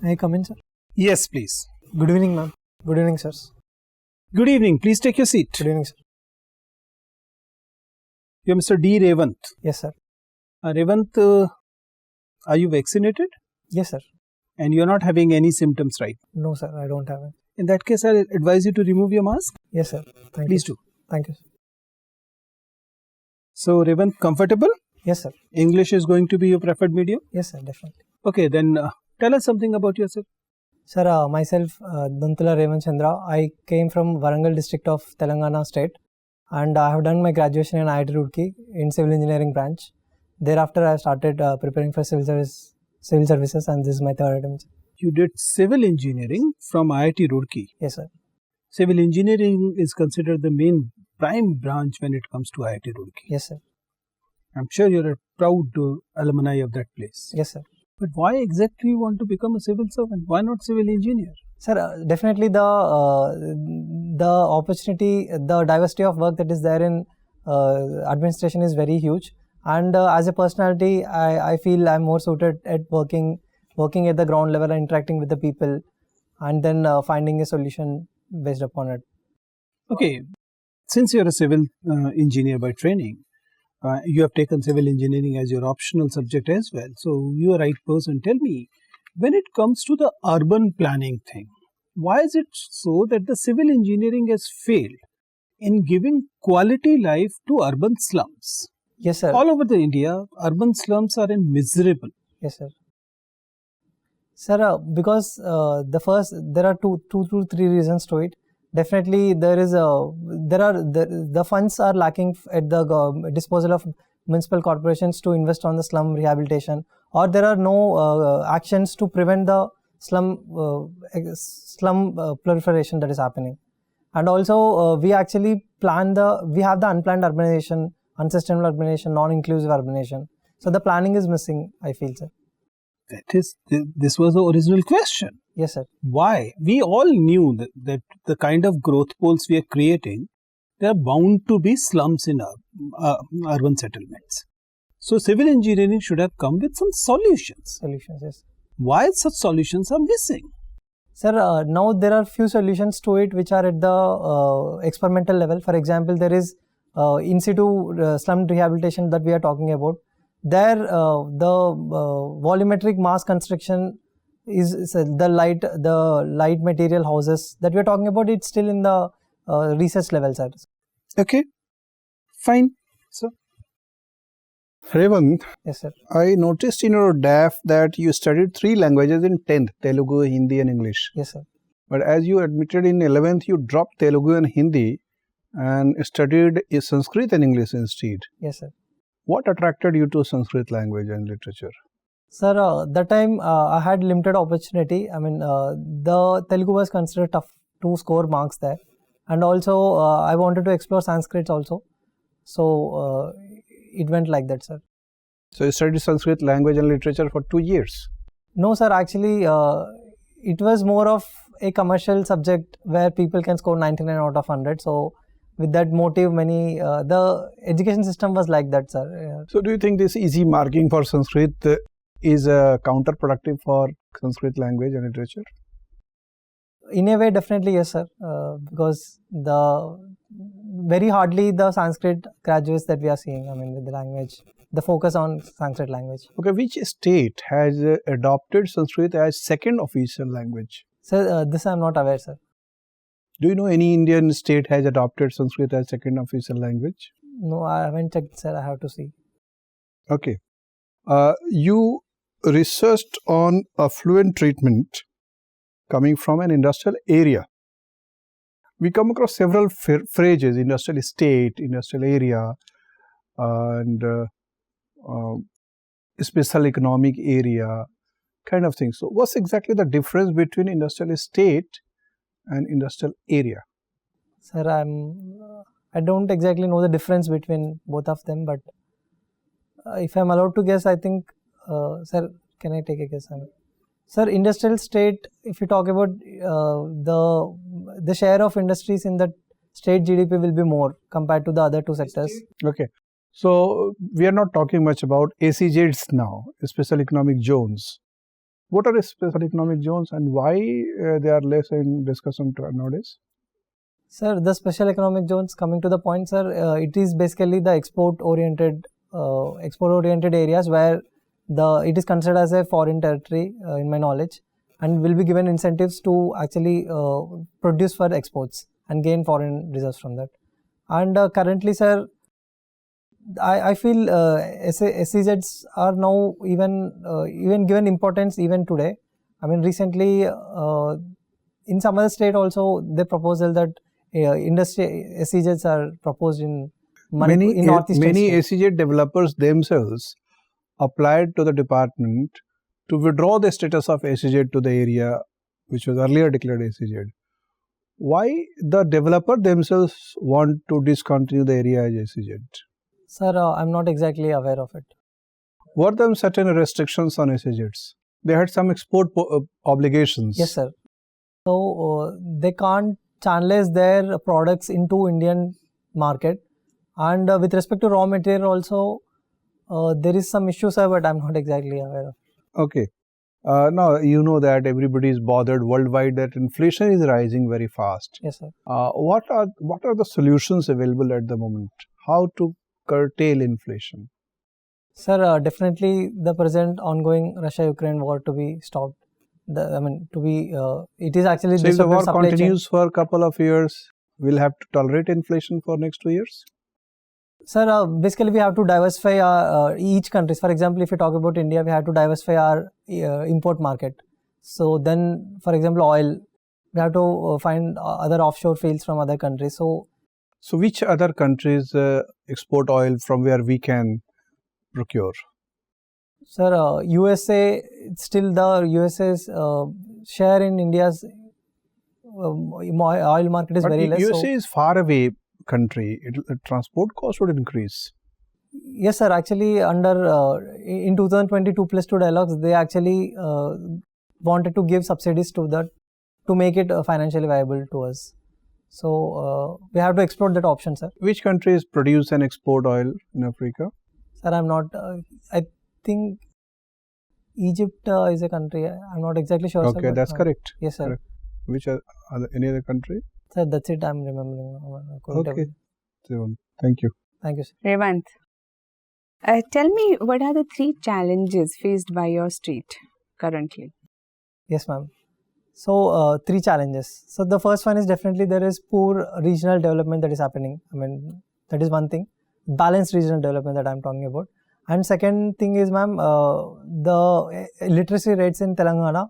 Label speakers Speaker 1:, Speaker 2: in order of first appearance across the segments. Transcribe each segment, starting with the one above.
Speaker 1: May I come in, sir?
Speaker 2: Yes, please.
Speaker 1: Good evening, ma'am. Good evening, sirs.
Speaker 2: Good evening. Please take your seat.
Speaker 1: Good evening, sir.
Speaker 2: You're Mr. D. Revanth.
Speaker 1: Yes, sir.
Speaker 2: Revanth, are you vaccinated?
Speaker 1: Yes, sir.
Speaker 2: And you're not having any symptoms, right?
Speaker 1: No, sir. I don't have it.
Speaker 2: In that case, I'll advise you to remove your mask.
Speaker 1: Yes, sir.
Speaker 2: Please do.
Speaker 1: Thank you.
Speaker 2: So, Revanth, comfortable?
Speaker 1: Yes, sir.
Speaker 2: English is going to be your preferred medium?
Speaker 1: Yes, sir. Definitely.
Speaker 2: Okay, then tell us something about yourself.
Speaker 1: Sir, myself, Mr Revanth Chandra. I came from Warangal district of Telangana state, and I have done my graduation in IIT Roorkee in civil engineering branch. Thereafter, I started preparing for civil services, and this is my third attempt.
Speaker 2: You did civil engineering from IIT Roorkee.
Speaker 1: Yes, sir.
Speaker 2: Civil engineering is considered the main prime branch when it comes to IIT Roorkee.
Speaker 1: Yes, sir.
Speaker 2: I'm sure you're a proud alumni of that place.
Speaker 1: Yes, sir.
Speaker 2: But why exactly you want to become a civil servant? Why not civil engineer?
Speaker 1: Sir, definitely the opportunity, the diversity of work that is there in administration is very huge. And as a personality, I feel I'm more suited at working at the ground level and interacting with the people, and then finding a solution based upon it.
Speaker 2: Okay, since you're a civil engineer by training, you have taken civil engineering as your optional subject as well. So you're a right person. Tell me, when it comes to the urban planning thing, why is it so that the civil engineering has failed in giving quality life to urban slums?
Speaker 1: Yes, sir.
Speaker 2: All over the India, urban slums are miserable.
Speaker 1: Yes, sir. Sir, because there are two to three reasons to it. Definitely, the funds are lacking at the disposal of municipal corporations to invest on the slum rehabilitation, or there are no actions to prevent the slum proliferation that is happening. And also, we actually have the unplanned urbanization, unsustainable urbanization, non-inclusive urbanization. So the planning is missing, I feel, sir.
Speaker 2: This was the original question.
Speaker 1: Yes, sir.
Speaker 2: Why? We all knew that the kind of growth poles we are creating, there are bound to be slums in urban settlements. So civil engineering should have come with some solutions.
Speaker 1: Solutions, yes.
Speaker 2: Why such solutions are missing?
Speaker 1: Sir, now there are few solutions to it which are at the experimental level. For example, there is in situ slum rehabilitation that we are talking about. There, the volumetric mass construction is the light material houses that we are talking about. It's still in the research level, sir.
Speaker 2: Okay, fine. So,
Speaker 3: Revanth,
Speaker 1: yes, sir.
Speaker 3: I noticed in your DAF that you studied 3 languages in 10th, Telugu, Hindi and English.
Speaker 1: Yes, sir.
Speaker 3: But as you admitted in 11th, you dropped Telugu and Hindi and studied Sanskrit and English instead.
Speaker 1: Yes, sir.
Speaker 3: What attracted you to Sanskrit language and literature?
Speaker 1: Sir, that time I had limited opportunity. I mean, the Telugu was considered tough to score marks there. And also, I wanted to explore Sanskrit also. So, it went like that, sir.
Speaker 3: So, you studied Sanskrit language and literature for 2 years?
Speaker 1: No, sir. Actually, it was more of a commercial subject where people can score 99 out of 100. So, with that motive, the education system was like that, sir.
Speaker 3: So, do you think this easy marking for Sanskrit is counterproductive for Sanskrit language and literature?
Speaker 1: In a way, definitely yes, sir. Because very hardly the Sanskrit graduates that we are seeing, I mean, with the language, the focus on Sanskrit language.
Speaker 3: Okay, which state has adopted Sanskrit as second official language?
Speaker 1: Sir, this I am not aware, sir.
Speaker 3: Do you know any Indian state has adopted Sanskrit as second official language?
Speaker 1: No, I haven't checked, sir. I have to see.
Speaker 3: Okay. You researched on affluent treatment coming from an industrial area. We come across several phrases, industrial estate, industrial area, and special economic area, kind of thing. So, what's exactly the difference between industrial estate and industrial area?
Speaker 1: Sir, I don't exactly know the difference between both of them, but if I'm allowed to guess, I think, sir, can I take a guess? Sir, industrial state, if you talk about the share of industries in the state GDP will be more compared to the other two sectors.
Speaker 3: Okay. So, we are not talking much about SEZs now, special economic zones. What are the special economic zones and why they are less in discussion nowadays?
Speaker 1: Sir, the special economic zones, coming to the point, sir, it is basically the export-oriented areas where it is considered as a foreign territory, in my knowledge, and will be given incentives to actually produce for exports and gain foreign reserves from that. And currently, sir, I feel SEZs are now even given importance even today. I mean, recently in some other state also the proposal that industry SEZs are proposed in Northeastern
Speaker 3: many
Speaker 1: states.
Speaker 3: SEZ developers themselves applied to the department to withdraw the status of SEZ to the area which was earlier declared SEZ. Why the developer themselves want to discontinue the area as SEZ?
Speaker 1: Sir, I'm not exactly aware of it.
Speaker 3: Were there certain restrictions on SEZs? They had some export obligations.
Speaker 1: Yes, sir. So they can't channelize their products into Indian market. And with respect to raw material also, there is some issue, sir, but I'm not exactly aware of it.
Speaker 3: Okay. Now, you know that everybody is bothered worldwide that inflation is rising very fast.
Speaker 1: Yes, sir.
Speaker 3: What are the solutions available at the moment? How to curtail inflation?
Speaker 1: Sir, definitely the present ongoing Russia-Ukraine war to be stopped. It is actually...
Speaker 3: So if the war continues for a couple of years, we'll have to tolerate inflation for next 2 years?
Speaker 1: Sir, basically we have to diversify each country. For example, if you talk about India, we have to diversify our import market. So then, for example, oil, we have to find other offshore fields from other countries. So
Speaker 3: which other countries export oil from where we can procure?
Speaker 1: Sir, USA, still the USA's share in India's oil market is very less.
Speaker 3: USA is far away country. Transport cost would increase.
Speaker 1: Yes, sir. Actually, in 2022 plus 2 dialogues, they actually wanted to give subsidies to that to make it financially viable to us. So we have to explore that option, sir.
Speaker 3: Which countries produce and export oil in Africa?
Speaker 1: Sir, I'm not. I think Egypt is a country. I'm not exactly sure.
Speaker 3: Okay,
Speaker 1: sir,
Speaker 3: that's correct.
Speaker 1: Yes, sir.
Speaker 3: Correct. Which any other country?
Speaker 1: Sir, that's it. I'm remembering.
Speaker 3: Okay. Thank you.
Speaker 1: Thank you, sir.
Speaker 4: Revanth, tell me, what are the 3 challenges faced by your state currently?
Speaker 1: Yes, ma'am. So, 3 challenges. So, the first one is definitely there is poor regional development that is happening. I mean, that is one thing. Balanced regional development that I'm talking about. And second thing is, ma'am, the literacy rates in Telangana,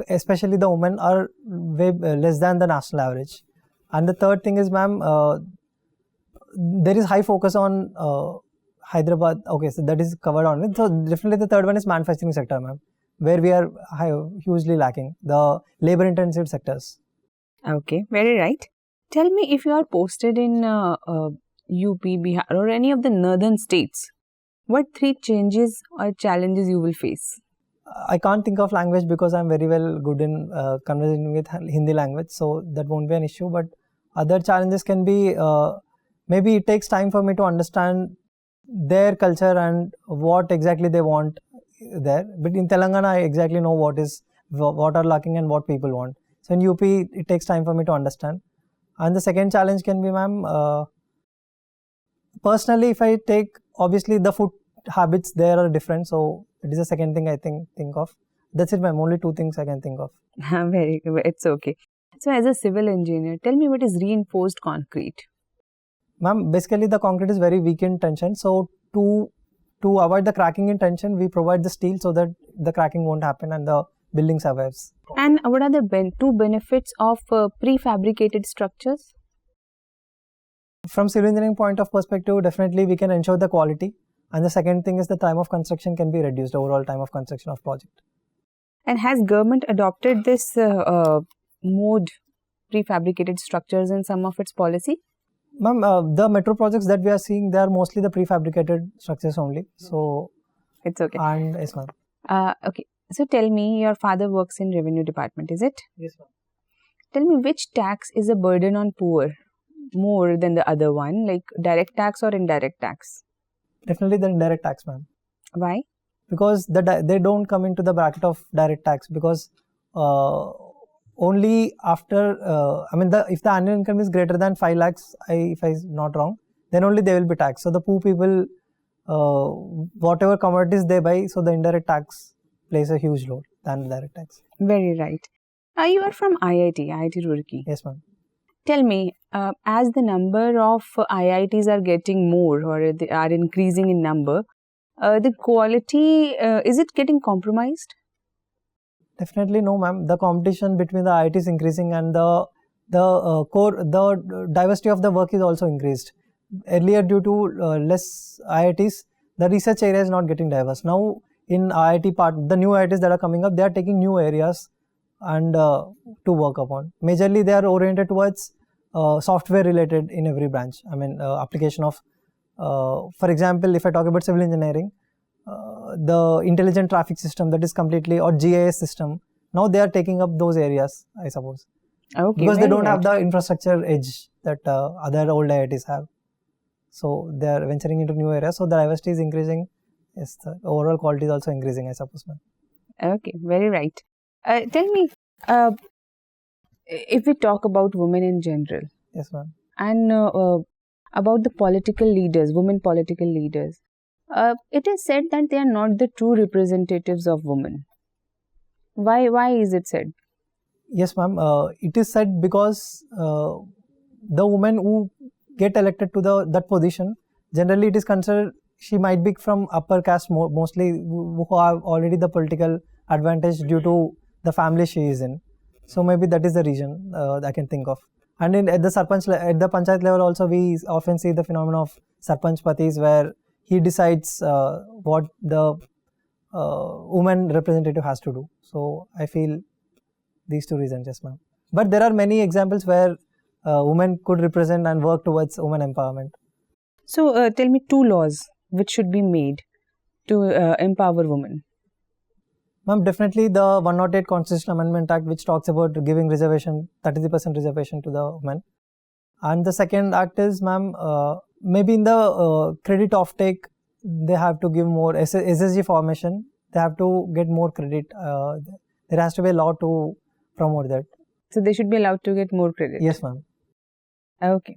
Speaker 1: especially the women, are way less than the national average. And the third thing is, ma'am, there is high focus on Hyderabad. Okay, so that is covered on it. So, definitely the third one is manufacturing sector, ma'am, where we are hugely lacking, the labor-intensive sectors.
Speaker 4: Okay, very right. Tell me, if you are posted in UP, Bihar or any of the northern states, what 3 changes or challenges you will face?
Speaker 1: I can't think of language because I'm very well good in conversing with Hindi language, so that won't be an issue. But other challenges can be, maybe it takes time for me to understand their culture and what exactly they want there. But in Telangana, I exactly know what are lacking and what people want. So in UP, it takes time for me to understand. And the second challenge can be, ma'am, personally, if I take, obviously the food habits there are different. So it is the second thing I think of. That's it, ma'am. Only 2 things I can think of.
Speaker 4: Very good. It's okay. So as a civil engineer, tell me, what is reinforced concrete?
Speaker 1: Ma'am, basically the concrete is very weak in tension. So to avoid the cracking in tension, we provide the steel so that the cracking won't happen and the building survives.
Speaker 4: And what are the 2 benefits of prefabricated structures?
Speaker 1: From civil engineering point of perspective, definitely we can ensure the quality. And the second thing is the time of construction can be reduced, overall time of construction of project.
Speaker 4: And has government adopted this mode, prefabricated structures, in some of its policy?
Speaker 1: Ma'am, the metro projects that we are seeing, they are mostly the prefabricated structures only. So
Speaker 4: it's okay.
Speaker 1: And yes, ma'am.
Speaker 4: Okay. So tell me, your father works in revenue department, is it?
Speaker 1: Yes, ma'am.
Speaker 4: Tell me, which tax is a burden on poor more than the other one, like direct tax or indirect tax?
Speaker 1: Definitely the indirect tax, ma'am.
Speaker 4: Why?
Speaker 1: because they don't come into the bracket of direct tax, because only after, if the annual income is greater than 5 lakhs, if I'm not wrong, then only they will be taxed. So the poor people, whatever commodities they buy, so the indirect tax plays a huge role than the direct tax.
Speaker 4: Very right. You are from IIT Roorkee.
Speaker 1: Yes, ma'am.
Speaker 4: Tell me, as the number of IITs are getting more, or they are increasing in number, the quality, is it getting compromised?
Speaker 1: Definitely no, ma'am. The competition between the IIT is increasing, and the diversity of the work is also increased. Earlier, due to less IITs, the research area is not getting diverse. Now, in IIT part, the new IITs that are coming up, they are taking new areas and to work upon. Majorly, they are oriented towards software related in every branch. Application of, for example, if I talk about civil engineering, the intelligent traffic system, that is completely, or GIS system, now they are taking up those areas, I suppose.
Speaker 4: Okay,
Speaker 1: because they don't have the infrastructure edge that other old IITs have. So they are venturing into new areas. So the diversity is increasing. Yes, the overall quality is also increasing, I suppose, ma'am.
Speaker 4: Okay, very right. Tell me, if we talk about women in general.
Speaker 1: Yes, ma'am.
Speaker 4: And about the political leaders, women political leaders, it is said that they are not the true representatives of women. Why is it said?
Speaker 1: Yes, ma'am. It is said because the women who get elected to that position, generally it is considered she might be from upper caste, mostly who have already the political advantage due to the family she is in. So maybe that is the reason I can think of. And at the panchayat level also, we often see the phenomenon of sarpanch patis, where he decides what the woman representative has to do. So I feel these two reasons, yes, ma'am. But there are many examples where women could represent and work towards women empowerment.
Speaker 4: So tell me 2 laws which should be made to empower women.
Speaker 1: Ma'am, definitely the 108 Constitutional Amendment Act, which talks about giving reservation, 33% reservation to the women. And the second act is, ma'am, maybe in the credit offtake, they have to give more SSG formation. They have to get more credit. There has to be a law to promote that.
Speaker 4: So they should be allowed to get more credit.
Speaker 1: Yes, ma'am.
Speaker 4: Okay.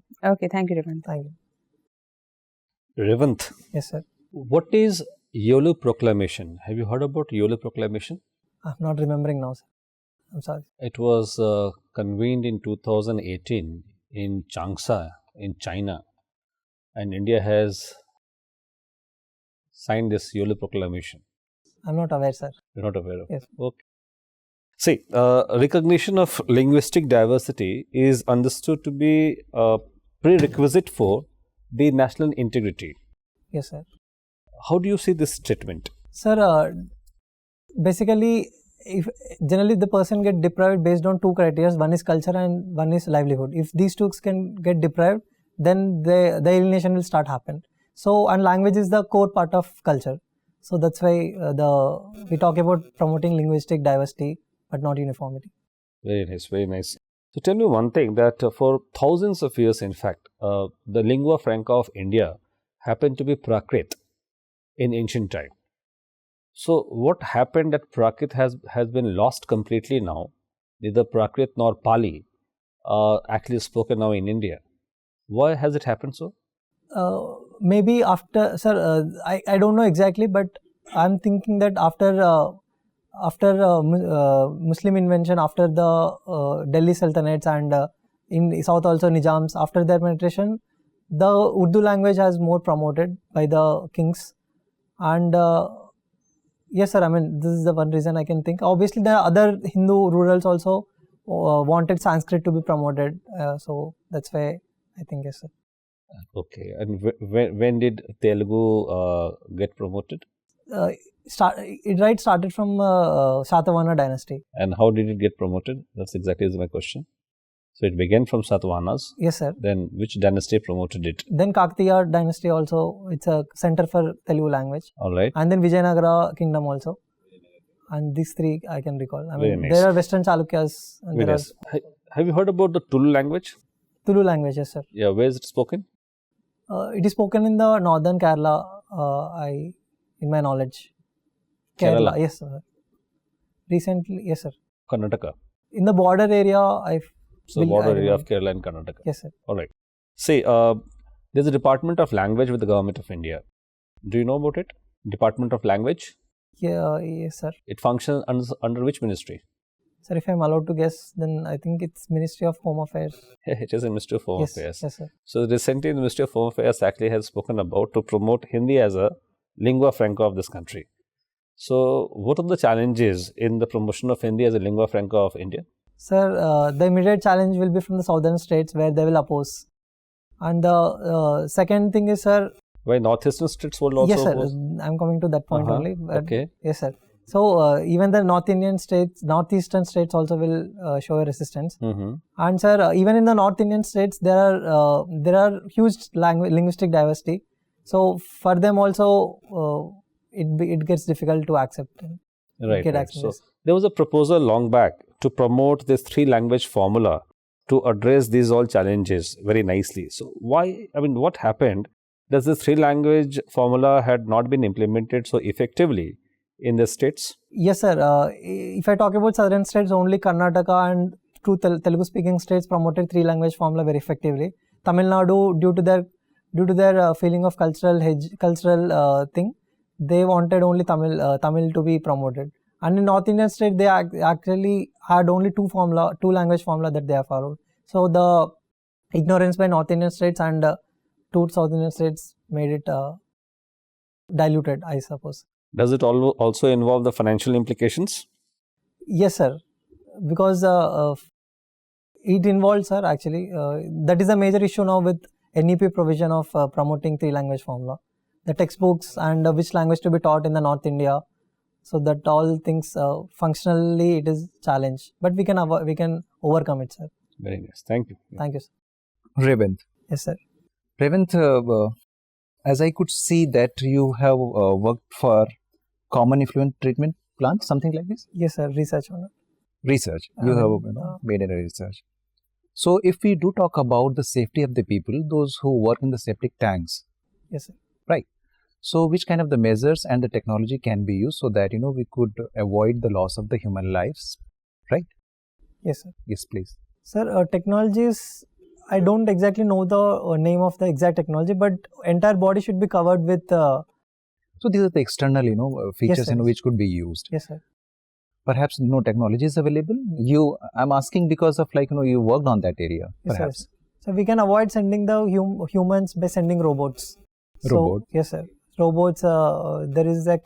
Speaker 4: Thank you, Revanth.
Speaker 1: Thank you.
Speaker 5: Revanth.
Speaker 1: Yes, sir.
Speaker 5: What is YOLO proclamation? Have you heard about YOLO proclamation?
Speaker 1: I'm not remembering now, sir. I'm sorry.
Speaker 5: It was convened in 2018 in Changsha in China, and India has signed this YOLO proclamation.
Speaker 1: I'm not aware, sir.
Speaker 5: You're not aware of it?
Speaker 1: Yes.
Speaker 5: Okay. See, recognition of linguistic diversity is understood to be a prerequisite for the national integrity.
Speaker 1: Yes, sir.
Speaker 5: How do you see this statement?
Speaker 1: Sir, basically, if generally the person get deprived based on 2 criteria, one is culture and one is livelihood. If these 2 can get deprived, then the alienation will start happen. So, and language is the core part of culture. So that's why we talk about promoting linguistic diversity, but not uniformity.
Speaker 5: Very nice, very nice. So tell me one thing, that for thousands of years, in fact, the lingua franca of India happened to be Prakrit in ancient time. So what happened that Prakrit has been lost completely now? Neither Prakrit nor Pali are actually spoken now in India. Why has it happened so?
Speaker 1: Maybe after, sir, I don't know exactly, but I'm thinking that after Muslim invention, after the Delhi Sultanates and in South also Nizams, after their penetration, the Urdu language has more promoted by the kings. And yes, sir, I mean, this is the one reason I can think. Obviously, the other Hindu rurals also wanted Sanskrit to be promoted. So that's why I think, yes, sir.
Speaker 5: Okay. And when did Telugu get promoted?
Speaker 1: It started from Satavahana dynasty.
Speaker 5: And how did it get promoted? That's exactly my question. So it began from Satavahanas.
Speaker 1: Yes, sir.
Speaker 5: Then which dynasty promoted it?
Speaker 1: Then Kakatiya dynasty also. It's a center for Telugu language.
Speaker 5: All right.
Speaker 1: And then Vijayanagara kingdom also. And these 3 I can recall. I mean,
Speaker 5: nice.
Speaker 1: There are Western Chalukyas. And
Speaker 5: Very nice. Have you heard about the Tulu language?
Speaker 1: Tulu language, yes, sir.
Speaker 5: Yeah, where is it spoken?
Speaker 1: It is spoken in the northern Kerala, in my knowledge.
Speaker 5: Kerala.
Speaker 1: Yes, sir. Recently, yes, sir.
Speaker 5: Karnataka.
Speaker 1: In the border area,
Speaker 5: So border area of Kerala and Karnataka.
Speaker 1: Yes, sir.
Speaker 5: All right. See, there's a Department of Language with the Government of India. Do you know about it? Department of Language?
Speaker 1: Yeah, yes, sir.
Speaker 5: It functions under which ministry?
Speaker 1: Sir, if I'm allowed to guess, then I think it's Ministry of Home Affairs.
Speaker 5: It is in Ministry of Home
Speaker 1: Yes,
Speaker 5: Affairs.
Speaker 1: yes, sir.
Speaker 5: So recently, the Ministry of Home Affairs actually has spoken about to promote Hindi as a lingua franca of this country. So, what are the challenges in the promotion of Hindi as a lingua franca of India?
Speaker 1: Sir, the immediate challenge will be from the southern states where they will oppose. And the second thing is, sir.
Speaker 5: Why northeastern states will also
Speaker 1: yes, sir.
Speaker 5: oppose?
Speaker 1: I'm coming to that point only.
Speaker 5: Okay.
Speaker 1: Yes, sir. So, even the northeastern states also will show a resistance. And sir, even in the North Indian states, there are huge linguistic diversity. So, for them also, it gets difficult to accept.
Speaker 5: Right. So, there was a proposal long back to promote this 3-language formula to address these all challenges very nicely. So, what happened? Does this 3-language formula had not been implemented so effectively in the states?
Speaker 1: Yes, sir. If I talk about southern states, only Karnataka and two Telugu-speaking states promoted 3-language formula very effectively. Tamil Nadu, due to their feeling of cultural thing, they wanted only Tamil to be promoted. And in North Indian state, they actually had only 2-language formula that they have followed. So the ignorance by North Indian states and 2 South Indian states made it diluted, I suppose.
Speaker 5: Does it also involve the financial implications?
Speaker 1: Yes, sir. Because it involves, sir, actually. That is a major issue now with NEP provision of promoting 3-language formula. The textbooks and which language to be taught in the North India. So that all things functionally it is challenge. But we can overcome it, sir.
Speaker 5: Very nice. Thank you.
Speaker 1: Thank you, sir.
Speaker 6: Revanth.
Speaker 1: Yes, sir.
Speaker 6: Revanth, as I could see that you have worked for common effluent treatment plant, something like this?
Speaker 1: Yes, sir. Research on it.
Speaker 6: Research. You have made a research. So, if we do talk about the safety of the people, those who work in the septic tanks.
Speaker 1: Yes, sir.
Speaker 6: Right. So, which kind of the measures and the technology can be used so that, we could avoid the loss of the human lives, right?
Speaker 1: Yes, sir.
Speaker 6: Yes, please.
Speaker 1: Sir, technologies, I don't exactly know the name of the exact technology, but entire body should be covered with...
Speaker 6: So, these are the external, features,
Speaker 1: yes,
Speaker 6: which could be used.
Speaker 1: Yes, sir.
Speaker 6: Perhaps no technology is available. I'm asking because of you worked on that area.
Speaker 1: Yes,
Speaker 6: perhaps.
Speaker 1: Sir. So, we can avoid sending the humans by sending robots.
Speaker 6: Robot.
Speaker 1: So, yes, sir. Robots, there is a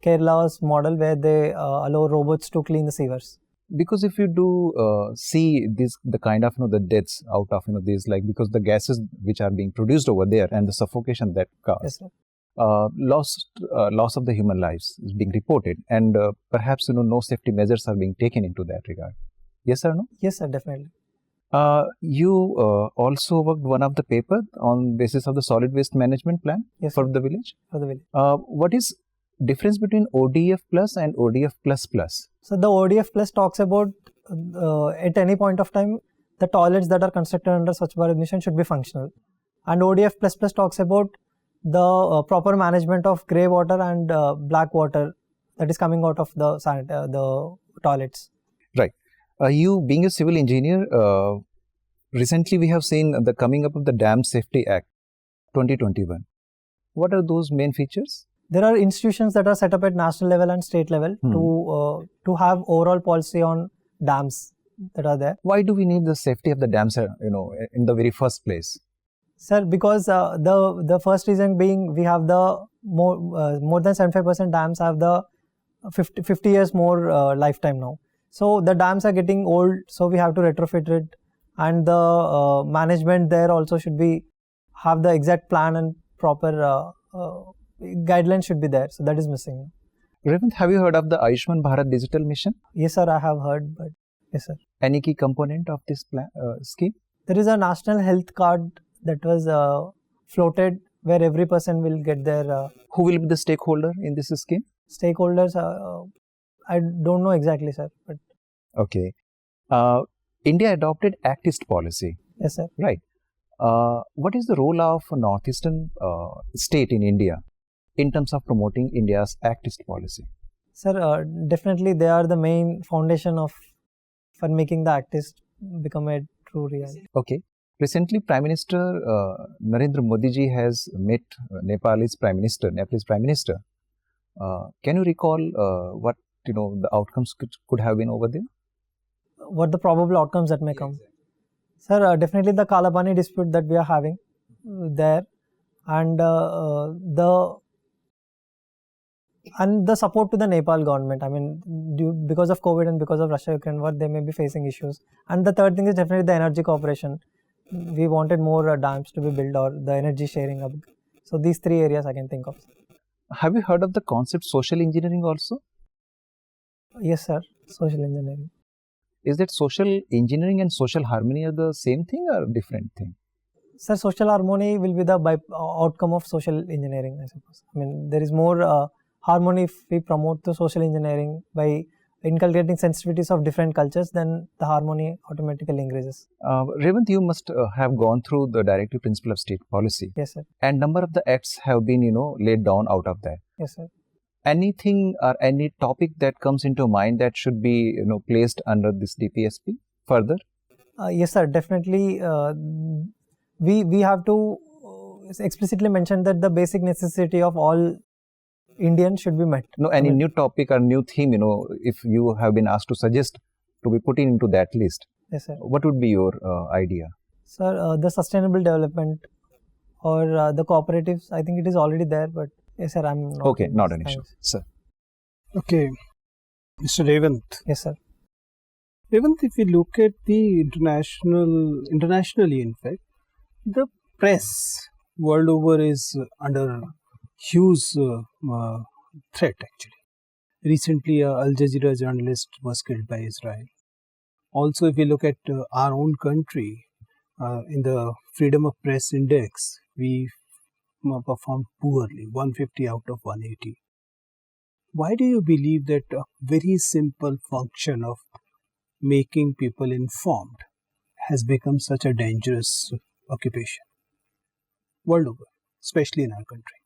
Speaker 1: Kerala's model where they allow robots to clean the sewers.
Speaker 6: Because if you do see the kind of the deaths out of these, like, because the gases which are being produced over there and the suffocation that causes,
Speaker 1: yes,
Speaker 6: loss of the human lives is being reported, and perhaps no safety measures are being taken into that regard. Yes or no?
Speaker 1: Yes, sir, definitely.
Speaker 6: You also worked one of the paper on basis of the solid waste management plan.
Speaker 1: Yes,
Speaker 6: for
Speaker 1: sir.
Speaker 6: the village.
Speaker 1: For the village.
Speaker 6: What is difference between ODF plus and ODF plus plus?
Speaker 1: So the ODF plus talks about at any point of time the toilets that are constructed under Swachh Bharat mission should be functional, and ODF plus plus talks about the proper management of grey water and black water that is coming out of the toilets.
Speaker 6: Right. You being a civil engineer, recently we have seen the coming up of the Dam Safety Act 2021. What are those main features?
Speaker 1: There are institutions that are set up at national level and state level to have overall policy on dams that are there.
Speaker 6: Why do we need the safety of the dams, in the very first place?
Speaker 1: Sir, because the first reason being we have the more than 75% dams have the 50 years more lifetime now. So the dams are getting old, so we have to retrofit it, and the management there also should have the exact plan and proper guidelines should be there. So that is missing.
Speaker 6: Revanth, have you heard of the Ayushman Bharat Digital Mission?
Speaker 1: Yes, sir, I have heard, but yes, sir.
Speaker 6: Any key component of this scheme?
Speaker 1: There is a national health card that was floated where every person will get their...
Speaker 6: Who will be the stakeholder in this scheme?
Speaker 1: Stakeholders, I don't know exactly, sir. But
Speaker 6: okay. India adopted Actist policy.
Speaker 1: Yes, sir.
Speaker 6: Right. What is the role of a northeastern state in India in terms of promoting India's actist policy?
Speaker 1: Sir, definitely they are the main foundation for making the actist become a true reality.
Speaker 6: Okay. Recently, Prime Minister Narendra Modi ji has met Nepalese Prime Minister. Can you recall what the outcomes could have been over there?
Speaker 1: What the probable outcomes that may come? Sir, definitely the Kalapani dispute that we are having there, and the support to the Nepal government. I mean, because of COVID and because of Russia-Ukraine war, they may be facing issues. And the third thing is definitely the energy cooperation. We wanted more dams to be built or the energy sharing. So these three areas I can think of.
Speaker 6: Have you heard of the concept social engineering also?
Speaker 1: Yes, sir. Social engineering.
Speaker 6: Is that social engineering and social harmony are the same thing or different thing?
Speaker 1: Sir, social harmony will be the outcome of social engineering, I suppose. I mean, there is more harmony if we promote the social engineering by inculcating sensitivities of different cultures, then the harmony automatically increases.
Speaker 6: Revanth, you must have gone through the directive principle of state policy.
Speaker 1: Yes, sir.
Speaker 6: And number of the acts have been, laid down out of that.
Speaker 1: Yes, sir.
Speaker 6: Anything or any topic that comes into mind that should be, placed under this DPSP further?
Speaker 1: Yes, sir. Definitely, we have to explicitly mention that the basic necessity of all Indians should be met.
Speaker 6: No, any new topic or new theme, if you have been asked to suggest to be put into that list.
Speaker 1: Yes, sir.
Speaker 6: What would be your idea?
Speaker 1: Sir, the sustainable development or the cooperatives, I think it is already there, but yes, sir, I'm not.
Speaker 6: Okay, not an issue, sir.
Speaker 2: Okay, Mr. Revanth.
Speaker 1: Yes, sir.
Speaker 2: Revanth, if we look at the internationally, in fact, the press world over is under huge threat actually. Recently, Al Jazeera journalist was killed by Israel. Also, if we look at our own country, in the Freedom of Press Index, we performed poorly, 150 out of 180. Why do you believe that a very simple function of making people informed has become such a dangerous occupation world over, especially in our country?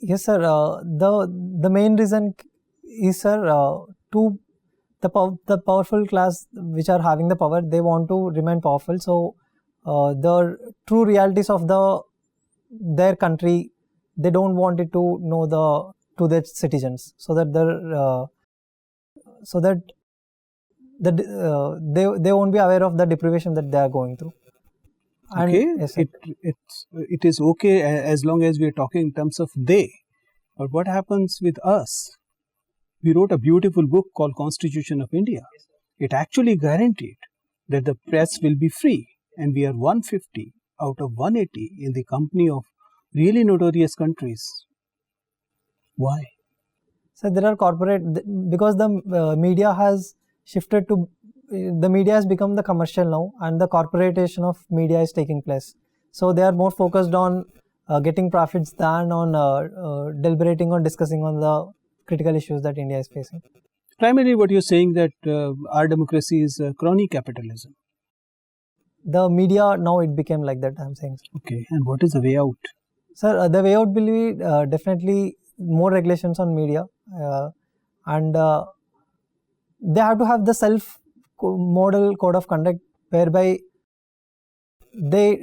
Speaker 1: Yes, sir. The main reason is, sir, the powerful class which are having the power, they want to remain powerful. So the true realities of their country, they don't want it to know to their citizens, so that they won't be aware of the deprivation that they are going through. And
Speaker 2: okay,
Speaker 1: yes,
Speaker 2: it is okay as long as we are talking in terms of they. But what happens with us? We wrote a beautiful book called Constitution of India. It actually guaranteed that the press will be free, and we are 150 out of 180 in the company of really notorious countries. Why?
Speaker 1: So there are because the media has shifted to, the media has become the commercial now, and the corporatization of media is taking place. So they are more focused on getting profits than on deliberating or discussing on the critical issues that India is facing.
Speaker 2: Primarily what you are saying that our democracy is crony capitalism.
Speaker 1: The media now it became like that, I am saying.
Speaker 2: Okay, and what is the way out?
Speaker 1: Sir, the way out will be definitely more regulations on media, and they have to have the self-model code of conduct whereby they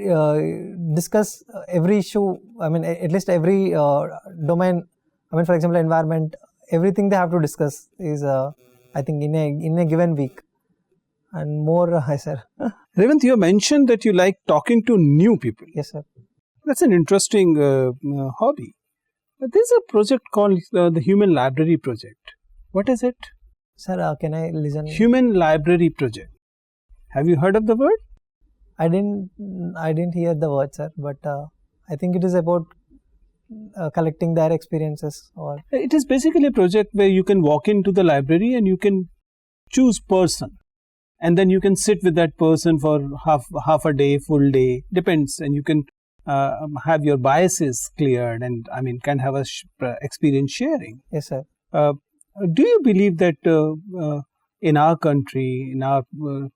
Speaker 1: discuss every issue, I mean at least every domain, I mean for example environment, everything they have to discuss is I think in a given week, and more sir.
Speaker 2: Revanth, you mentioned that you like talking to new people.
Speaker 1: Yes, sir.
Speaker 2: That's an interesting hobby. There's a project called the Human Library Project. What is it?
Speaker 1: Sir, can I listen?
Speaker 2: Human Library Project. Have you heard of the word?
Speaker 1: I didn't hear the word, sir, but I think it is about collecting their experiences. Or
Speaker 2: it is basically a project where you can walk into the library and you can choose person, and then you can sit with that person for half a day, full day, depends, and you can have your biases cleared, and I mean can have a experience sharing.
Speaker 1: Yes, sir.
Speaker 2: Do you believe that in our country, in our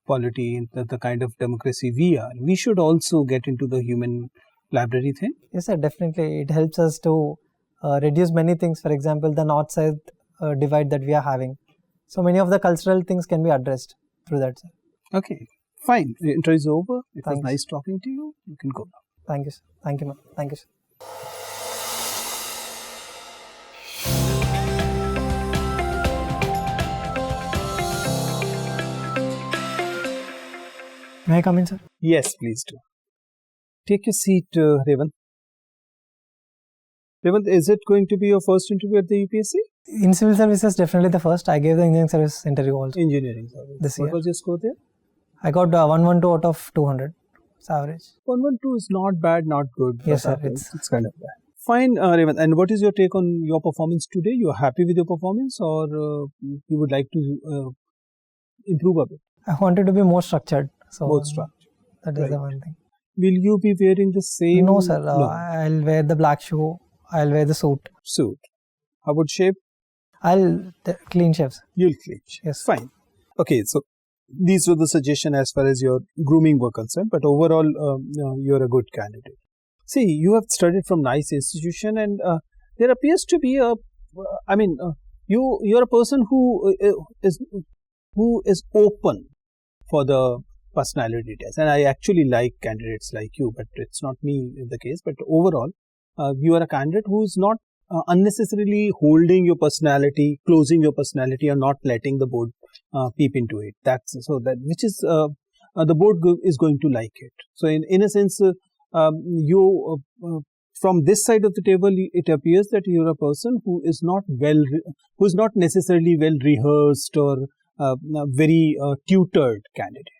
Speaker 2: polity, in the kind of democracy we are, we should also get into the human library thing?
Speaker 1: Yes, sir, definitely. It helps us to reduce many things. For example, the north-south divide that we are having. So many of the cultural things can be addressed through that, sir.
Speaker 2: Okay, fine. The intro is over. It was
Speaker 1: Thanks.
Speaker 2: nice talking to you. You can go now.
Speaker 1: Thank you, sir. Thank you, ma'am. Thank you, sir. May I come in, sir?
Speaker 2: Yes, please do. Take your seat, Revanth. Revanth, is it going to be your first interview at the UPSC?
Speaker 1: In civil services, definitely the first. I gave the engineering service interview also.
Speaker 2: Engineering service.
Speaker 1: This
Speaker 2: What
Speaker 1: year.
Speaker 2: was your score there?
Speaker 1: I got 112 out of 200. It's average.
Speaker 2: 112 is not bad, not good.
Speaker 1: Yes,
Speaker 2: but
Speaker 1: sir.
Speaker 2: It's kind of bad. Fine, Revanth. And what is your take on your performance today? You are happy with your performance, or you would like to improve a bit?
Speaker 1: I wanted to be more structured. So
Speaker 2: More structured.
Speaker 1: That is
Speaker 2: Right.
Speaker 1: the one thing.
Speaker 2: Will you be wearing the same?
Speaker 1: No, sir. I'll wear the black shoe. I'll wear the suit.
Speaker 2: Suit. How about shape?
Speaker 1: Clean shaves.
Speaker 2: You'll clean.
Speaker 1: Yes.
Speaker 2: Fine. Okay, so these were the suggestions as far as your grooming were concerned, but overall, you're a good candidate. See, you have studied from nice institution, and there appears to be you're a person who is open for the personality test, and I actually like candidates like you, but it's not me in the case. But overall, you are a candidate who is not unnecessarily holding your personality, closing your personality, or not letting the board peep into it. The board is going to like it. So in a sense, from this side of the table, it appears that you're a person who is not necessarily well rehearsed or very tutored candidate.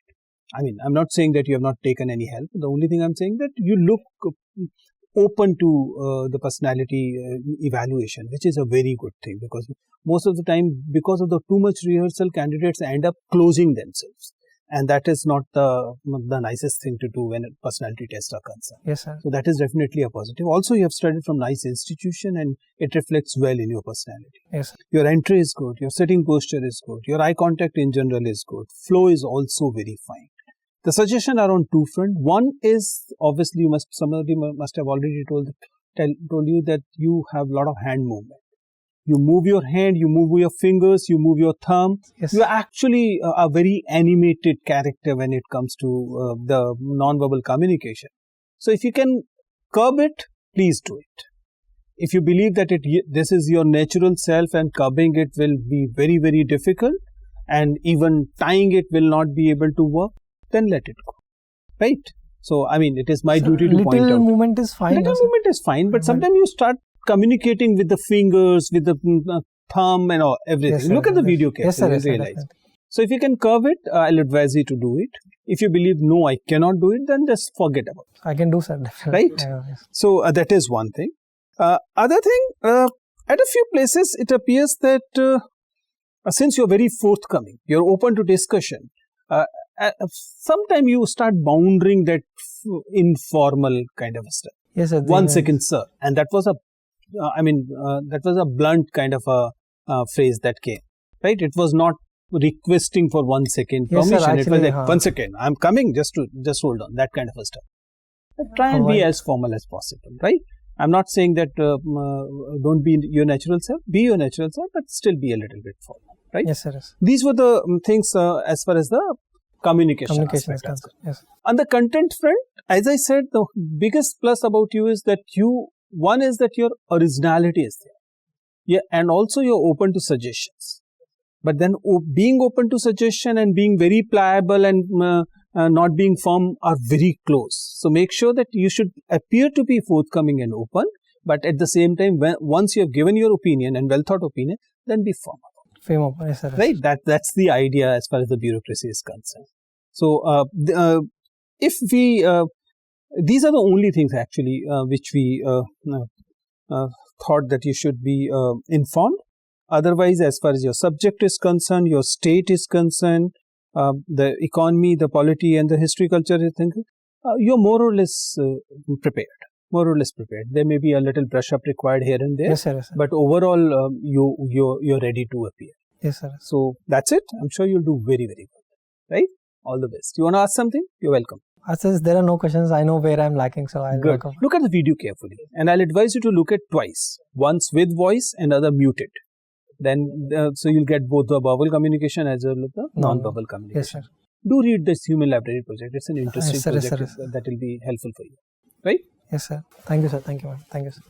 Speaker 2: I mean, I'm not saying that you have not taken any help. The only thing I'm saying that you look open to the personality evaluation, which is a very good thing, because most of the time, because of the too much rehearsal, candidates end up closing themselves. And that is not the nicest thing to do when personality tests are concerned.
Speaker 1: Yes, sir.
Speaker 2: So that is definitely a positive. Also, you have studied from nice institution, and it reflects well in your personality.
Speaker 1: Yes, sir.
Speaker 2: Your entry is good. Your sitting posture is good. Your eye contact in general is good. Flow is also very fine. The suggestion are on two fronts. One is, obviously, somebody must have already told you that you have a lot of hand movement. You move your hand, you move your fingers, you move your thumb.
Speaker 1: Yes.
Speaker 2: You are actually a very animated character when it comes to the non-verbal communication. So if you can curb it, please do it. If you believe that this is your natural self and curbing it will be very, very difficult, and even tying it will not be able to work, then let it go. Right? So, I mean, it is my duty to point out.
Speaker 1: Little movement is fine.
Speaker 2: Little movement is fine, but sometimes you start communicating with the fingers, with the thumb and all, everything.
Speaker 1: Yes, sir.
Speaker 2: Look at the video carefully,
Speaker 1: Yes, sir.
Speaker 2: you'll realize. So if you can curve it, I'll advise you to do it. If you believe, no, I cannot do it, then just forget about it.
Speaker 1: I can do, sir.
Speaker 2: Right?
Speaker 1: Yes.
Speaker 2: So that is one thing. Other thing, at a few places, it appears that since you're very forthcoming, you're open to discussion, sometimes you start bounding that informal kind of stuff.
Speaker 1: Yes, sir.
Speaker 2: 1 second, sir. And that was a blunt kind of a phrase that came, right? It was not requesting for 1 second
Speaker 1: Yes,
Speaker 2: permission.
Speaker 1: sir, actually,
Speaker 2: it was like, 1 second, I'm coming, just hold on, that kind of a stuff. But try and be as formal as possible, right? I'm not saying that don't be your natural self, be your natural self, but still be a little bit formal, right?
Speaker 1: Yes, sir. Yes.
Speaker 2: These were the things as far as the communication
Speaker 1: Is
Speaker 2: aspect.
Speaker 1: concerned. Yes.
Speaker 2: On the content front, as I said, the biggest plus about you is that one is that your originality is there. Yeah, and also you're open to suggestions. But then being open to suggestion and being very pliable and not being firm are very close. So make sure that you should appear to be forthcoming and open, but at the same time, once you have given your opinion and well thought opinion, then be firm.
Speaker 1: Yes, sir.
Speaker 2: Right? That's the idea as far as the bureaucracy is concerned. So these are the only things actually which we thought that you should be informed. Otherwise, as far as your subject is concerned, your state is concerned, the economy, the polity and the history culture, you're more or less prepared. More or less prepared. There may be a little brush up required here and there.
Speaker 1: Yes, sir. Yes, sir.
Speaker 2: But overall, you're ready to appear.
Speaker 1: Yes, sir.
Speaker 2: So that's it. I'm sure you'll do very, very good. Right? All the best. You want to ask something? You're welcome.
Speaker 1: Since there are no questions, I know where I'm lacking, so I'll
Speaker 2: Good. Look at the video carefully, and I'll advise you to look at twice. Once with voice and other muted. Then, so you'll get both the verbal communication as well as the non-verbal communication.
Speaker 1: Yes, sir.
Speaker 2: Do read this Human Library project. It's an interesting
Speaker 1: Yes, sir,
Speaker 2: project
Speaker 1: yes, sir.
Speaker 2: that will be helpful for you. Right?
Speaker 1: Yes, sir. Thank you, sir. Thank you, man. Thank you, sir.